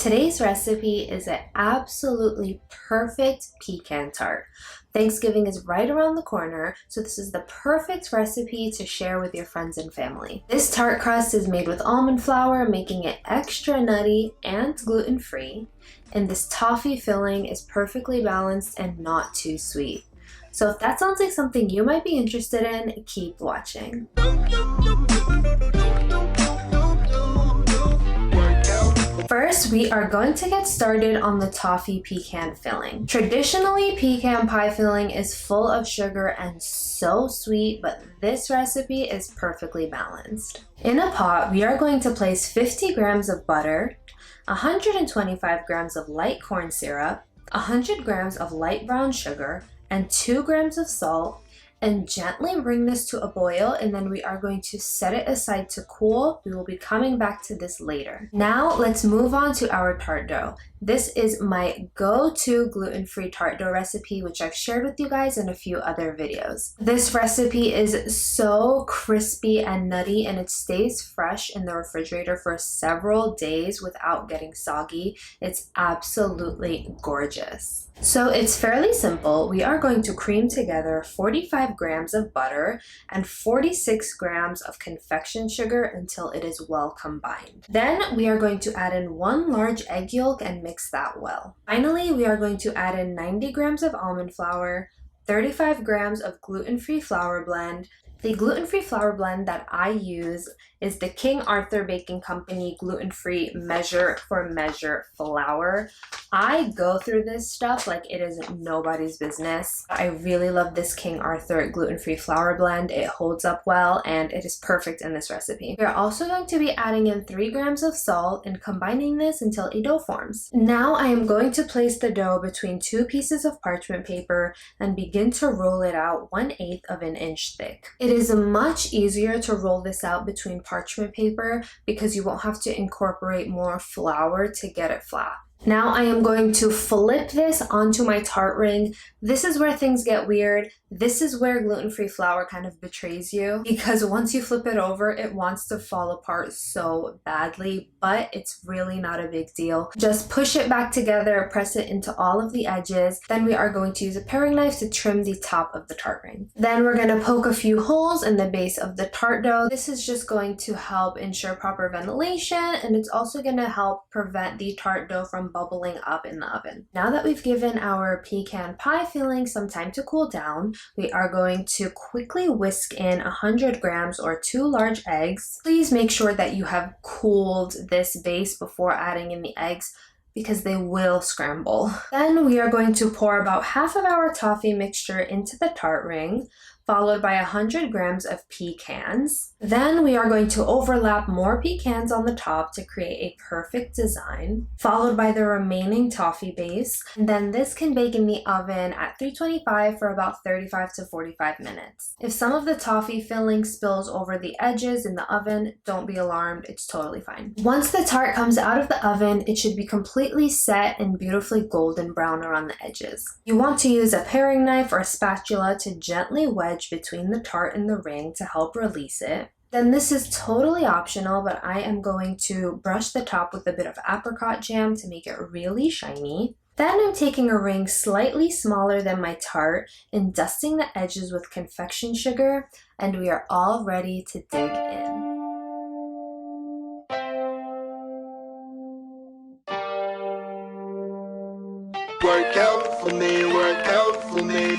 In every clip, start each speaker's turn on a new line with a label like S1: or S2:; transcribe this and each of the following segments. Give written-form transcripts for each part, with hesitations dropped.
S1: Today's recipe is an absolutely perfect pecan tart. Thanksgiving is right around the corner, so this is the perfect recipe to share with your friends and family. This tart crust is made with almond flour, making it extra nutty and gluten-free, and this toffee filling is perfectly balanced and not too sweet. So if that sounds like something you might be interested in, keep watching. First, we are going to get started on the toffee pecan filling. Traditionally, pecan pie filling is full of sugar and so sweet, but this recipe is perfectly balanced. In a pot, we are going to place 50 grams of butter, 125 grams of light corn syrup, 100 grams of light brown sugar, and 2 grams of salt, and gently bring this to a boil, and then we are going to set it aside to cool. We will be coming back to this later. Now let's move on to our tart dough. This is my go-to gluten-free tart dough recipe, which I've shared with you guys in a few other videos. This recipe is so crispy and nutty, and it stays fresh in the refrigerator for several days without getting soggy. It's absolutely gorgeous. So it's fairly simple. We are going to cream together 45 grams of butter and 46 grams of confection sugar until it is well combined. Then we are going to add in 1 large egg yolk and mix that well. Finally, we are going to add in 90 grams of almond flour, 35 grams of gluten-free flour blend. The gluten-free flour blend that I use is the King Arthur Baking Company gluten-free measure for measure flour. I go through this stuff like it is nobody's business. I really love this King Arthur gluten-free flour blend. It holds up well and it is perfect in this recipe. We are also going to be adding in 3 grams of salt and combining this until a dough forms. Now I am going to place the dough between 2 pieces of parchment paper and begin to roll it out 1/8 of an inch thick. It is much easier to roll this out between parchment paper because you won't have to incorporate more flour to get it flat. Now I am going to flip this onto my tart ring. This is where things get weird. This is where gluten-free flour kind of betrays you, because once you flip it over, it wants to fall apart so badly, but it's really not a big deal. Just push it back together, press it into all of the edges. Then we are going to use a paring knife to trim the top of the tart ring. Then we're going to poke a few holes in the base of the tart dough. This is just going to help ensure proper ventilation, and it's also going to help prevent the tart dough from bubbling up in the oven. Now that we've given our pecan pie filling some time to cool down, we are going to quickly whisk in 100 grams or 2 large eggs. Please make sure that you have cooled this base before adding in the eggs, because they will scramble. Then we are going to pour about half of our toffee mixture into the tart ring, followed by 100 grams of pecans. Then we are going to overlap more pecans on the top to create a perfect design, followed by the remaining toffee base. And then this can bake in the oven at 325 for about 35 to 45 minutes. If some of the toffee filling spills over the edges in the oven, don't be alarmed, it's totally fine. Once the tart comes out of the oven, it should be completely set and beautifully golden brown around the edges. You want to use a paring knife or a spatula to gently wedge between the tart and the ring to help release it. Then this is totally optional, but I am going to brush the top with a bit of apricot jam to make it really shiny. Then I'm taking a ring slightly smaller than my tart and dusting the edges with confection sugar, and we are all ready to dig in.
S2: Work out for me, work out for me.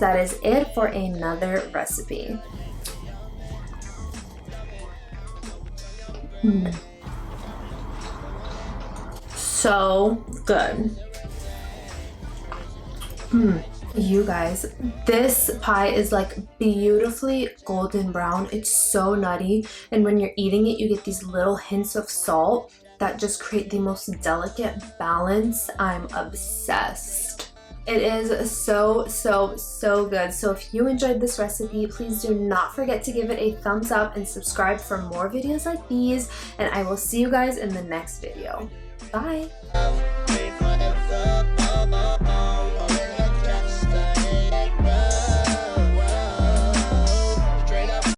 S1: That is it for another recipe. So good. You guys, this pie is like beautifully golden brown. It's so nutty, and when you're eating it, you get these little hints of salt that just create the most delicate balance. I'm obsessed. It is so, so, so good. So if you enjoyed this recipe, please do not forget to give it a thumbs up and subscribe for more videos like these. And I will see you guys in the next video. Bye.